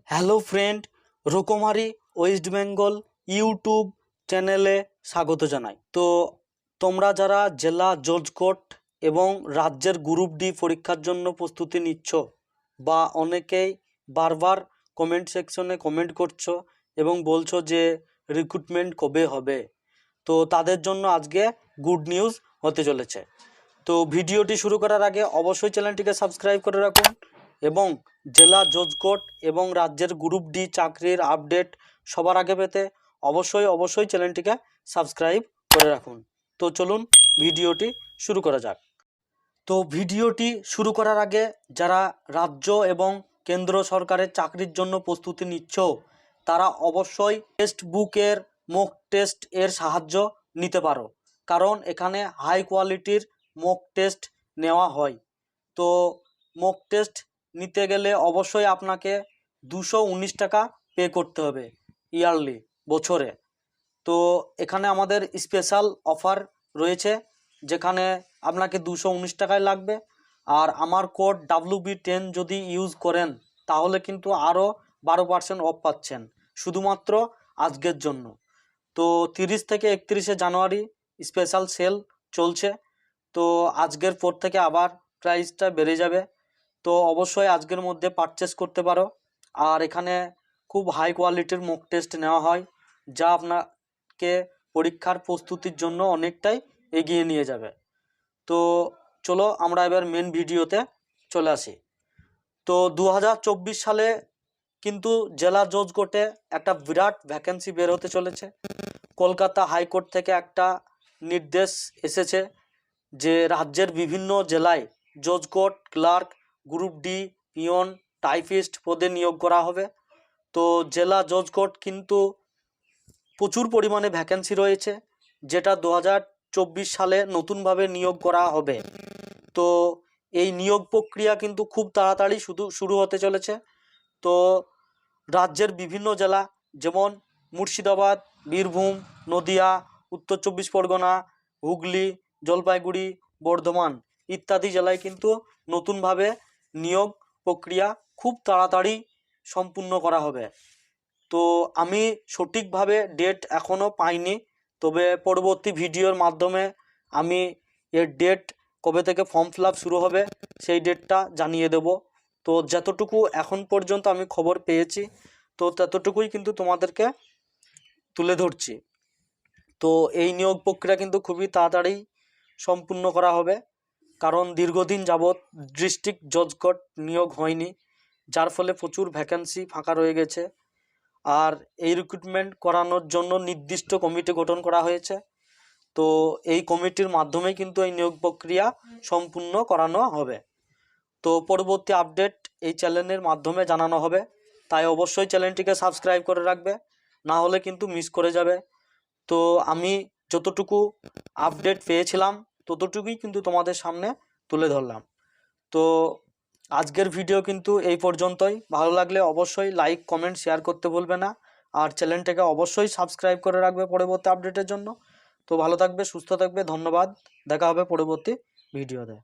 Hello friend, রকমারি West Bengal YouTube চ্যানেলে স্বাগত জানাই। তো তোমরা যারা জেলা জজ কোর্ট এবং রাজ্যের গ্রুপ ডি পরীক্ষার জন্য প্রস্তুতি নিচ্ছ বা অনেকেই বারবার কমেন্ট সেকশনে কমেন্ট করছো এবং বলছো যে রিক্রুটমেন্ট কবে হবে, তো তাদের জন্য আজকে গুড নিউজ হতে চলেছে। তো ভিডিওটি শুরু করার আগে অবশ্যই চ্যানেলটিকে সাবস্ক্রাইব করে রাখুন এবং জেলা জজ কোর্ট এবং রাজ্যের গ্রুপ ডি চাকরির আপডেট সবার আগে পেতে অবশ্যই চ্যানেলটিকে সাবস্ক্রাইব করে রাখুন। তো চলুন ভিডিওটি শুরু করা যাক। তো ভিডিওটি শুরু করার আগে যারা রাজ্য এবং কেন্দ্র সরকারের চাকরির জন্য প্রস্তুতি নিচ্ছ তারা অবশ্যই টেক্সট বুকের মক টেস্ট এর সাহায্য নিতে পারো, কারণ এখানে হাই কোয়ালিটির মক টেস্ট নেওয়া হয়। তো মক টেস্ট নিতে গেলে অবশ্যই আপনাকে 219 টাকা পে করতে হবে ইয়ারলি, বছরে। তো এখানে আমাদের স্পেশাল অফার রয়েছে, যেখানে আপনাকে 219 টাকায় লাগবে। আর আমার কোড WB10 যদি ইউজ করেন তাহলে কিন্তু আরও 12% অফ পাচ্ছেন শুধুমাত্র আজকের জন্য। তো 30 থেকে 31শে জানুয়ারি স্পেশাল সেল চলছে। তো আজকের পর থেকে আবার প্রাইসটা বেড়ে যাবে। তো অবশ্যই আজকের মধ্যে পারচেস করতে পারো। আর এখানে খুব হাই কোয়ালিটির মক টেস্ট নেওয়া হয়, যা আপনাকে পরীক্ষার প্রস্তুতির জন্য অনেকটাই এগিয়ে নিয়ে যাবে। তো চলো আমরা এবার মেন ভিডিওতে চলে আসি। তো 2024 সালে কিন্তু জেলা জজ কোর্টে একটা বিরাট ভ্যাকেন্সি বের হতে চলেছে। কলকাতা হাইকোর্ট থেকে একটা নির্দেশ এসেছে যে রাজ্যের বিভিন্ন জেলায় জজ court clerk, group D, peon, typist পদে নিয়োগ করা হবে। তো জেলা জজ কোর্ট কিন্তু প্রচুর পরিমাণে ভ্যাকেন্সি রয়েছে, যেটা 2024 সালে নতুনভাবে নিয়োগ করা হবে। তো এই নিয়োগ প্রক্রিয়া কিন্তু খুব তাড়াতাড়ি শুরু হতে চলেছে। তো রাজ্যের বিভিন্ন জেলা যেমন মুর্শিদাবাদ, বীরভূম, নদিয়া, উত্তর 24 পরগনা, হুগলি, জলপাইগুড়ি, বর্ধমান ইত্যাদি জেলায় কিন্তু নতুনভাবে নিয়োগ প্রক্রিয়া খুব তাড়াতাড়ি সম্পূর্ণ করা হবে। তো আমি সঠিকভাবে ডেট এখনও পাইনি, তবে পরবর্তী ভিডিওর মাধ্যমে আমি এর ডেট কবে থেকে ফর্ম ফিল আপ শুরু হবে সেই ডেটটা জানিয়ে দেব। তো যতটুকু এখন পর্যন্ত আমি খবর পেয়েছি তো ততটুকুই কিন্তু তোমাদেরকে তুলে ধরছি। তো এই নিয়োগ প্রক্রিয়া কিন্তু খুবই তাড়াতাড়ি সম্পূর্ণ করা হবে, কারণ দীর্ঘদিন যাবৎ ডিস্ট্রিক্ট জজ কোর্ট নিয়োগ হয়নি, যার ফলে প্রচুর ভ্যাকেন্সি ফাঁকা রয়ে গেছে। আর এই রিক্রুটমেন্ট করানোর জন্য নির্দিষ্ট কমিটি গঠন করা হয়েছে। তো এই কমিটির মাধ্যমেই কিন্তু এই নিয়োগ প্রক্রিয়া সম্পূর্ণ করানো হবে। তো পরবর্তী আপডেট এই চ্যানেলের মাধ্যমে জানানো হবে, তাই অবশ্যই চ্যানেলটিকে সাবস্ক্রাইব করে রাখবে, না হলে কিন্তু মিস করে যাবে। তো আমি যতটুকু আপডেট পেয়েছিলাম ততটুকুই কিন্তু তোমাদের সামনে তুলে ধরলাম। তো আজকের ভিডিও কিন্তু এই পর্যন্তই। ভালো লাগলে অবশ্যই লাইক, কমেন্ট, শেয়ার করতে ভুলবে না। আর চ্যানেলটাকে অবশ্যই সাবস্ক্রাইব করে রাখবে পরবর্তী আপডেটের জন্য। তো ভালো থাকবে, সুস্থ থাকবে, ধন্যবাদ। দেখা হবে পরবর্তী ভিডিওতে।